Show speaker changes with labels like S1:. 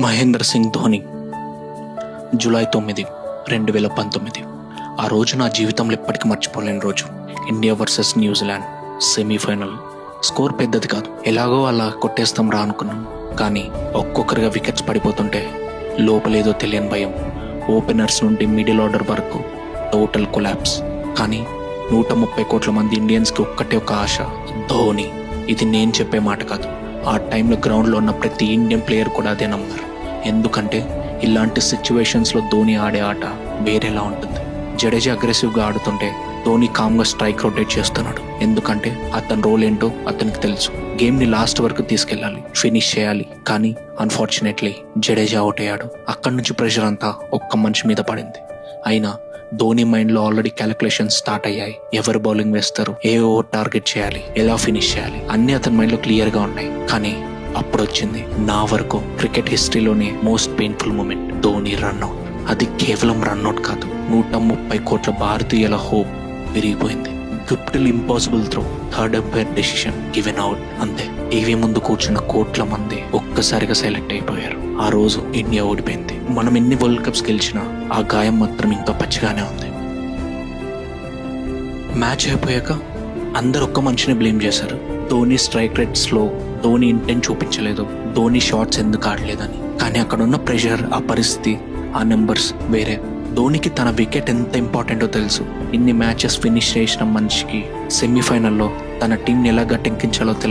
S1: Mahindra Singh Dhoni July 9, 2019. ఆ రోజు నా జీవితంలో ఎప్పటికీ మర్చిపోలేని రోజు. India versus New Zealand semi-final. Score పెద్దది కాదు, ఎలాగో అలా కొట్టేస్తాం రా అనుకున్నాం. కానీ ఒక్కొక్కరిగా వికెట్స్ పడిపోతుంటే లోపలేదో తెలియని భయం. ఓపెనర్స్ నుండి మిడిల్ ఆర్డర్ వరకు టోటల్ కొలాప్స్. కానీ 130 కోట్ల మంది ఇండియన్స్కి ఒక్కటే ఒక ఆశ, ధోని. ఇది నేను చెప్పే మాట కాదు, ఆ టైంలో గ్రౌండ్లో ఉన్న ప్రతి ఇండియన్ ప్లేయర్ కూడా అదే నమ్మారు. ఎందుకంటే ఇలాంటి సిచ్యువేషన్స్లో ధోని ఆడే ఆట వేరేలా ఉంటుంది. జడేజా అగ్రెసివ్గా ఆడుతుంటే ధోని కామ్గా స్ట్రైక్ రొటేట్ చేస్తున్నాడు. ఎందుకంటే అతని రోల్ ఏంటో అతనికి తెలుసు. గేమ్ని లాస్ట్ వరకు తీసుకెళ్ళాలి, ఫినిష్ చేయాలి. కానీ అన్ఫార్చునేట్లీ జడేజా అవుట్ అయ్యాడు. అక్కడి నుంచి ప్రెషర్ అంతా ఒక్క మనిషి మీద పడింది. అయినా ధోని మైండ్లో ఆల్రెడీ క్యాలిక్యులేషన్స్ స్టార్ట్ అయ్యాయి. ఎవరు బౌలింగ్ వేస్తారు, ఏ ఓవర్ టార్గెట్ చేయాలి, ఎలా ఫినిష్ చేయాలి, అన్నీ అతని మైండ్లో క్లియర్గా ఉన్నాయి. కానీ అప్పుడు వచ్చింది నా వరకు క్రికెట్ హిస్టరీలోనే most painful moment, Dhoni run out. అది కేవలం రన్అట్ కాదు, 130 కోట్ల భారతీయుల హోప్ విరిగిపోయింది. Guptill impossible throw, third umpire decision, given out. అంతే. టీవీ ముందు కూర్చున్న కోట్ల మంది ఒక్కసారిగా సైలెంట్ అయిపోయారు. ఆ రోజు ఇండియా ఓడిపోయింది. మనం ఎన్ని వరల్డ్ కప్స్ గెలిచినా ఆ గాయం మాత్రం ఇంకా పచ్చిగానే ఉంది. మ్యాచ్ అయిపోయాక అందరు ఒక్క మనిషిని బ్లేమ్ చేశారు. Dhoni strike rate slow, Dhoni intent చూపించలేదు, ధోని షాట్స్ ఎందుకు ఆడలేదని. కానీ అక్కడ ఉన్న ప్రెషర్, ఆ పరిస్థితి, ఆ నెంబర్స్ వేరే. ధోనికి తన వికెట్ ఎంత ఇంపార్టెంటో తెలుసు. ఇన్ని మ్యాచెస్ ఫినిష్ చేసిన మనిషికి సెమీఫైనల్లో తన టీంని ఎలా గట్టెక్కించాలో తెలుసు.